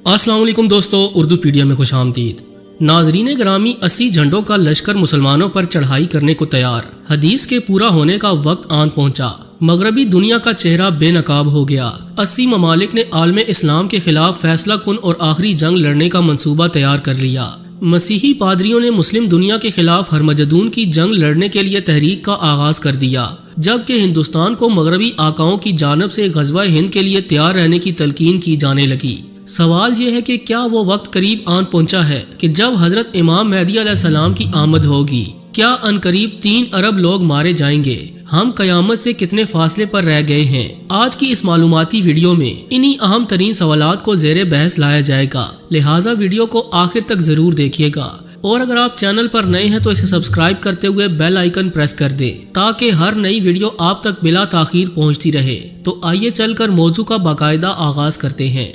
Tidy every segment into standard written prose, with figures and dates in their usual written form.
अस्सलाम वालेकुम दोस्तों, उर्दू पीडिया में खुश आमदीद। नाजरीन ग्रामी, 80 झंडों का लश्कर मुसलमानों पर चढ़ाई करने को तैयार। हदीस के पूरा होने का वक्त आन पहुंचा। मगरबी दुनिया का चेहरा बेनकाब हो गया। 80 ममालिक ने आलम इस्लाम के खिलाफ फैसला कुन और आखिरी जंग लड़ने का मंसूबा तैयार कर लिया। मसीही पादरियों ने मुस्लिम दुनिया के खिलाफ हरमजदून की जंग लड़ने के लिए तहरीक का आगाज कर दिया, जबकि हिंदुस्तान को मगरबी आकाओं की जानब से गज़वा हिंद के लिए तैयार रहने की तलकीन की जाने लगी। सवाल ये है कि क्या वो वक्त करीब आन पहुंचा है कि जब हजरत इमाम मेहदी अलैहिस्सलाम की आमद होगी? क्या अनकरीब 3 अरब लोग मारे जाएंगे? हम कयामत से कितने फासले पर रह गए हैं? आज की इस मालूमाती वीडियो में इन्हीं अहम तरीन सवालात को ज़ेरे बहस लाया जाएगा, लिहाजा वीडियो को आखिर तक जरूर देखिएगा। और अगर आप चैनल पर नए हैं तो इसे सब्सक्राइब करते हुए बेल आइकन प्रेस कर दे, ताकि हर नई वीडियो आप तक बिला ताखीर पहुंचती रहे। तो आइए चलकर मौजू का बाकायदा आगाज करते हैं।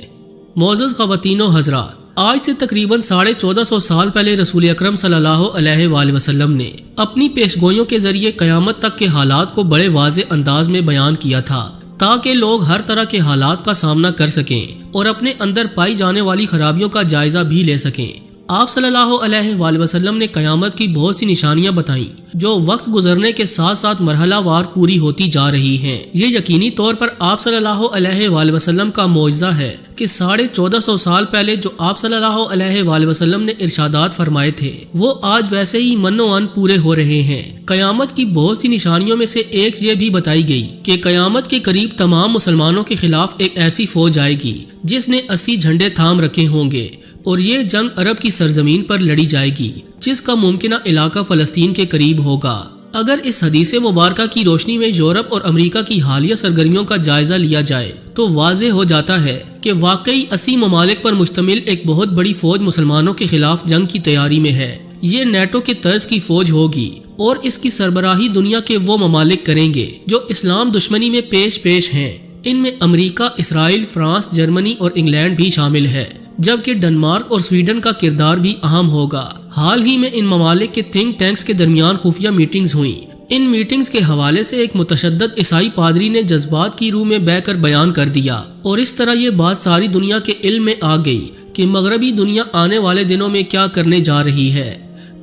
मोअज़्ज़ज़ ख़वातीन व हज़रात, आज से तकरीबन 1450 साल पहले रसूल अकरम सल्लल्लाहु अलैहि वसल्लम ने अपनी पेशगोइयों के जरिए कयामत तक के हालात को बड़े वाज़े अंदाज में बयान किया था, ताकि लोग हर तरह के हालात का सामना कर सकें और अपने अंदर पाई जाने वाली खराबियों का जायजा भी ले सकें। आप सल्लल्लाहु अलैहि वसल्लम ने कयामत की बहुत सी निशानियां बताई, जो वक्त गुजरने के साथ साथ मरहलावार पूरी होती जा रही हैं। ये यकीनी तौर पर आप सल्लल्लाहु अलैहि वसल्लम का मौजज़ा है कि 1450 साल पहले जो आप सल्लल्लाहु अलैहि वसल्लम ने इरशादात फरमाए थे, वो आज वैसे ही मन्नोअन पूरे हो रहे हैं। कयामत की बहुत सी निशानियों में से एक ये भी बताई गई कि कयामत के करीब तमाम मुसलमानों के खिलाफ एक ऐसी फौज आएगी जिसने 80 झंडे थाम रखे होंगे, और ये जंग अरब की सरजमीन पर लड़ी जाएगी, जिसका मुमकिना इलाका फलस्तीन के करीब होगा। अगर इस हदीस मुबारका की रोशनी में यूरोप और अमेरिका की हालिया सरगर्मियों का जायजा लिया जाए तो वाज़े हो जाता है कि वाकई 80 ममालिक पर मुश्तमिल एक बहुत बड़ी फौज मुसलमानों के खिलाफ जंग की तैयारी में है। ये नेटो के तर्ज की फौज होगी और इसकी सरबराही दुनिया के वो ममालिक करेंगे जो इस्लाम दुश्मनी में पेश हैं। इनमें अमेरिका, इसराइल, फ्रांस, जर्मनी और इंग्लैंड भी शामिल है, जबकि डेनमार्क और स्वीडन का किरदार भी अहम होगा। हाल ही में इन ममालिक के थिंक टैंक्स के दरमियान खुफिया मीटिंग्स हुई। इन मीटिंग्स के हवाले से एक मुतशद्दद ईसाई पादरी ने जज्बात की रूह में बहकर बयान कर दिया, और इस तरह ये बात सारी दुनिया के इल्म में आ गई कि मगरबी दुनिया आने वाले दिनों में क्या करने जा रही है।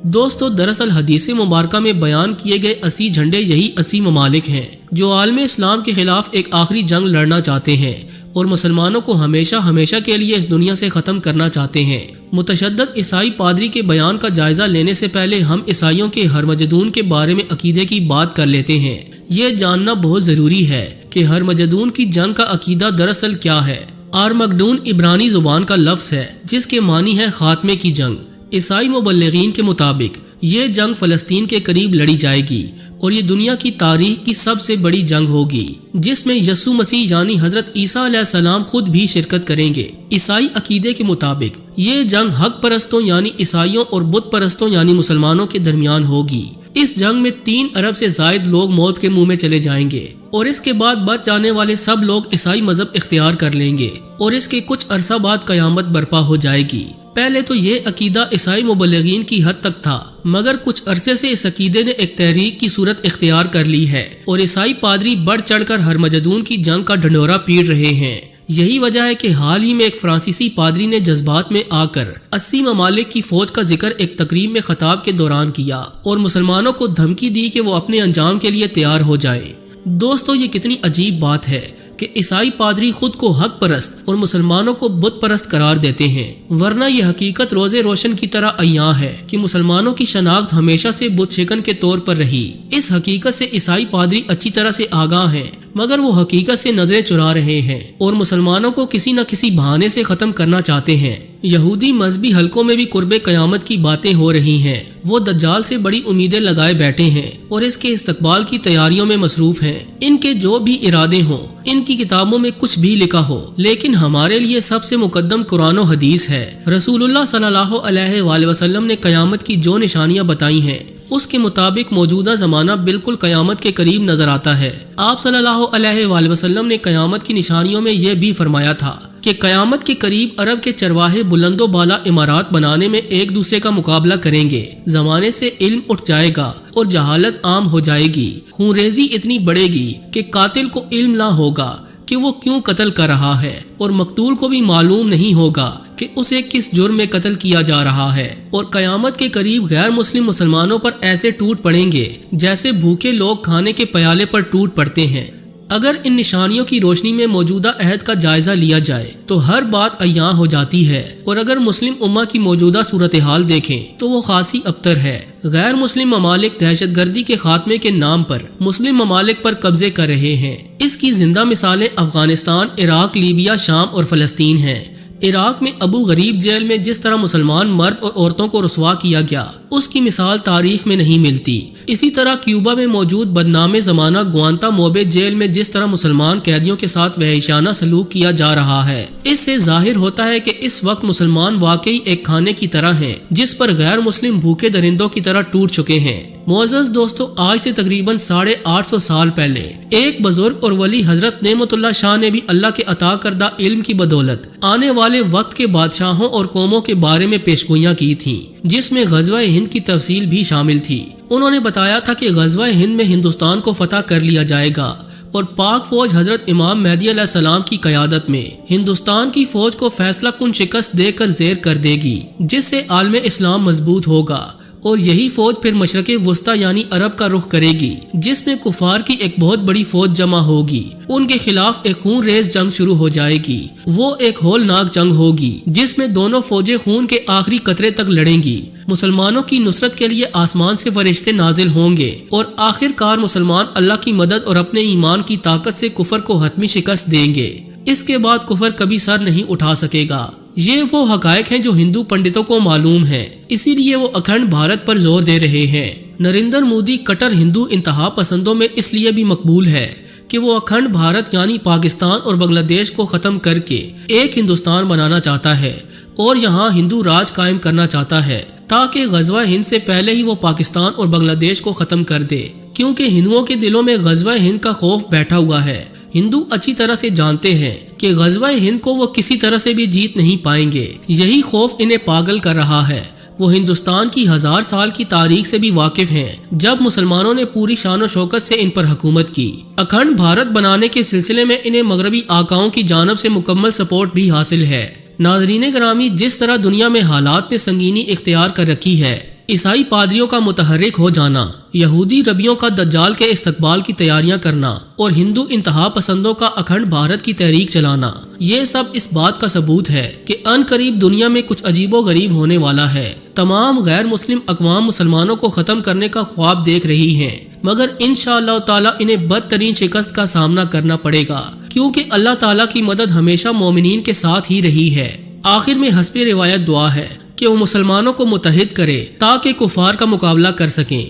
दोस्तों, दरअसल हदीस मुबारका में बयान किए गए 80 झंडे यही 80 ममालिक हैं जो आलम इस्लाम के खिलाफ एक आखिरी जंग लड़ना चाहते हैं और मुसलमानों को हमेशा हमेशा के लिए इस दुनिया से खत्म करना चाहते हैं। मुतशद्दद ईसाई पादरी के बयान का जायजा लेने से पहले हम ईसाइयों के हरमजदून के बारे में अकीदे की बात कर लेते हैं। ये जानना बहुत जरूरी है कि हरमजदून की जंग का अकीदा दरअसल क्या है। आरमगडून इब्रानी जुबान का लफ्ज है जिसके मानी है खात्मे की जंग। ईसाई मुबल्लिगीन के मुताबिक ये जंग फलस्तीन के करीब लड़ी जाएगी और ये दुनिया की तारीख की सबसे बड़ी जंग होगी, जिसमें यस्सु मसीह यानी हजरत ईसा अलैहिस्सलाम खुद भी शिरकत करेंगे। ईसाई अकीदे के मुताबिक ये जंग हक परस्तों यानी ईसाइयों और बुत परस्तों यानी मुसलमानों के दरमियान होगी। इस जंग में 3 अरब से जायद लोग मौत के मुंह में चले जाएंगे और इसके बाद बच जाने वाले सब लोग ईसाई मजहब इख्तियार कर लेंगे और इसके कुछ अरसा बाद कयामत बर्पा हो जाएगी। पहले तो ये अकीदा ईसाई मुबल्लिगीन की हद तक था, मगर कुछ अरसे से इस अकीदे ने एक तहरीक की सूरत इख्तियार कर ली है और ईसाई पादरी बढ़ चढ़कर हरमजदून की जंग का ढंढोरा पीट रहे हैं। यही वजह है कि हाल ही में एक फ्रांसीसी पादरी ने जज्बात में आकर 80 ममालिक की फौज का जिक्र एक तकरीब में खताब के दौरान किया और मुसलमानों को धमकी दी कि वो अपने अंजाम के लिए तैयार हो जाए। दोस्तों, ये कितनी अजीब बात है कि ईसाई पादरी खुद को हक परस्त और मुसलमानों को बुत परस्त करार देते हैं, वरना यह हकीकत रोजे रोशन की तरह अय्यां है कि मुसलमानों की शनाख्त हमेशा से बुत शिकन के तौर पर रही। इस हकीकत से ईसाई पादरी अच्छी तरह से आगाह हैं, मगर वो हकीकत से नजरें चुरा रहे हैं और मुसलमानों को किसी न किसी बहाने से खत्म करना चाहते हैं। यहूदी मजहबी हलकों में भी कुर्बे कयामत की बातें हो रही हैं। वो दज्जाल से बड़ी उम्मीदें लगाए बैठे हैं और इसके इस्तकबाल की तैयारियों में मसरूफ हैं। इनके जो भी इरादे हों, इनकी किताबों में कुछ भी लिखा हो, लेकिन हमारे लिए सबसे मुकद्दम कुरान और हदीस है। रसूलुल्लाह सल्लल्लाहु अलैहि वसल्लम ने कयामत की जो निशानियां बताई हैं, उसके मुताबिक मौजूदा जमाना बिल्कुल कयामत के करीब नजर आता है। आप सल्लल्लाहु अलैहि वसल्लम ने कयामत की निशानियों में यह भी फरमाया था कि कयामत के करीब अरब के चरवाहे बुलंदो बाला इमारात बनाने में एक दूसरे का मुकाबला करेंगे। जमाने से इल्म उठ जाएगा और जहालत आम हो जाएगी। खूनरेजी इतनी बढ़ेगी कि कातिल को इल्म ना होगा कि वो क्यों कत्ल कर रहा है और मकतूल को भी मालूम नहीं होगा کہ اسے کس جرم میں قتل کیا جا رہا ہے، اور قیامت کے قریب غیر مسلم مسلمانوں پر ایسے ٹوٹ پڑیں گے جیسے بھوکے لوگ کھانے کے پیالے پر ٹوٹ پڑتے ہیں۔ اگر ان نشانیوں کی روشنی میں موجودہ عہد کا جائزہ لیا جائے تو ہر بات عیاں ہو جاتی ہے، اور اگر مسلم امہ کی موجودہ صورتحال دیکھیں تو وہ خاصی ابتر ہے۔ غیر مسلم ممالک دہشت گردی کے خاتمے کے نام پر مسلم ممالک پر قبضے کر رہے ہیں۔ اس کی زندہ مثالیں افغانستان، عراق، لیبیا، شام اور فلسطین ہیں۔ عراق میں ابو غریب جیل میں جس طرح مسلمان مرد اور عورتوں کو رسوا کیا گیا، اس کی مثال تاریخ میں نہیں ملتی۔ اسی طرح کیوبا میں موجود بدنام زمانہ گوانتانامو جیل میں جس طرح مسلمان قیدیوں کے ساتھ وحشیانہ سلوک کیا جا رہا ہے، اس سے ظاہر ہوتا ہے کہ اس وقت مسلمان واقعی ایک کھانے کی طرح ہیں جس پر غیر مسلم بھوکے درندوں کی طرح ٹوٹ چکے ہیں۔ معزز دوستو، آج سے تقریباً 850 سال پہلے ایک بزرگ اور ولی حضرت نعمت اللہ شاہ نے بھی اللہ کے عطا کردہ علم کی بدولت آنے والے وقت کے بادشاہوں اور قوموں کے بارے میں پیشگوئیاں کی تھیں، جس میں غزوہ ہند کی تفصیل بھی شامل تھی۔ انہوں نے بتایا تھا کہ غزوہ ہند میں ہندوستان کو فتح کر لیا جائے گا اور پاک فوج حضرت امام مہدی علیہ السلام کی قیادت میں ہندوستان کی فوج کو فیصلہ کن شکست دے کر زیر کر دے گی، جس سے عالم اسلام مضبوط ہوگا، اور یہی فوج پھر مشرق وسطی یعنی عرب کا رخ کرے گی، جس میں کفار کی ایک بہت بڑی فوج جمع ہوگی۔ ان کے خلاف ایک خون ریز جنگ شروع ہو جائے گی۔ وہ ایک ہولناک جنگ ہوگی جس میں دونوں فوجیں خون کے آخری قطرے تک لڑیں گی۔ مسلمانوں کی نصرت کے لیے آسمان سے فرشتے نازل ہوں گے، اور آخر کار مسلمان اللہ کی مدد اور اپنے ایمان کی طاقت سے کفر کو حتمی شکست دیں گے۔ اس کے بعد کفر کبھی سر نہیں اٹھا سکے گا۔ یہ وہ حقائق ہیں جو ہندو پنڈتوں کو معلوم ہیں، اسی لیے وہ اکھنڈ بھارت پر زور دے رہے ہیں۔ نریندر مودی کٹر ہندو انتہا پسندوں میں اس لیے بھی مقبول ہے کہ وہ اکھنڈ بھارت یعنی پاکستان اور بنگلہ دیش کو ختم کر کے ایک ہندوستان بنانا چاہتا ہے، اور یہاں ہندو راج قائم کرنا چاہتا ہے، تاکہ غزوہ ہند سے پہلے ہی وہ پاکستان اور بنگلہ دیش کو ختم کر دے، کیونکہ ہندوؤں کے دلوں میں غزوہ ہند کا خوف بیٹھا ہوا ہے۔ ہندو اچھی طرح سے جانتے ہیں کہ غزوہ ہند کو وہ کسی طرح سے بھی جیت نہیں پائیں گے۔ یہی خوف انہیں پاگل کر رہا ہے۔ وہ ہندوستان کی 1000 سال کی تاریخ سے بھی واقف ہیں، جب مسلمانوں نے پوری شان و شوکت سے ان پر حکومت کی۔ اکھنڈ بھارت بنانے کے سلسلے میں انہیں مغربی آقاؤں کی جانب سے مکمل سپورٹ بھی حاصل ہے۔ ناظرین گرامی، جس طرح دنیا میں حالات میں سنگینی اختیار کر رکھی ہے، عیسائی پادریوں کا متحرک ہو جانا، یہودی ربیوں کا دجال کے استقبال کی تیاریاں کرنا، اور ہندو انتہا پسندوں کا اکھنڈ بھارت کی تحریک چلانا، یہ سب اس بات کا ثبوت ہے کہ ان قریب دنیا میں کچھ عجیب و غریب ہونے والا ہے۔ تمام غیر مسلم اقوام مسلمانوں کو ختم کرنے کا خواب دیکھ رہی ہیں، مگر انشاءاللہ تعالی انہیں بدترین شکست کا سامنا کرنا پڑے گا، کیونکہ اللہ تعالی کی مدد ہمیشہ مومنین کے ساتھ ہی رہی ہے۔ آخر میں حسب روایت دعا ہے کہ وہ مسلمانوں کو متحد کرے تاکہ کفار کا مقابلہ کر سکیں۔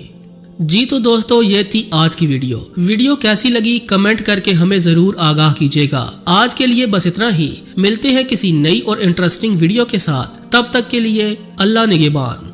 جی تو دوستو، یہ تھی آج کی ویڈیو کیسی لگی کمنٹ کر کے ہمیں ضرور آگاہ کیجیے گا۔ آج کے لیے بس اتنا ہی، ملتے ہیں کسی نئی اور انٹرسٹنگ ویڈیو کے ساتھ، تب تک کے لیے اللہ نگہبان۔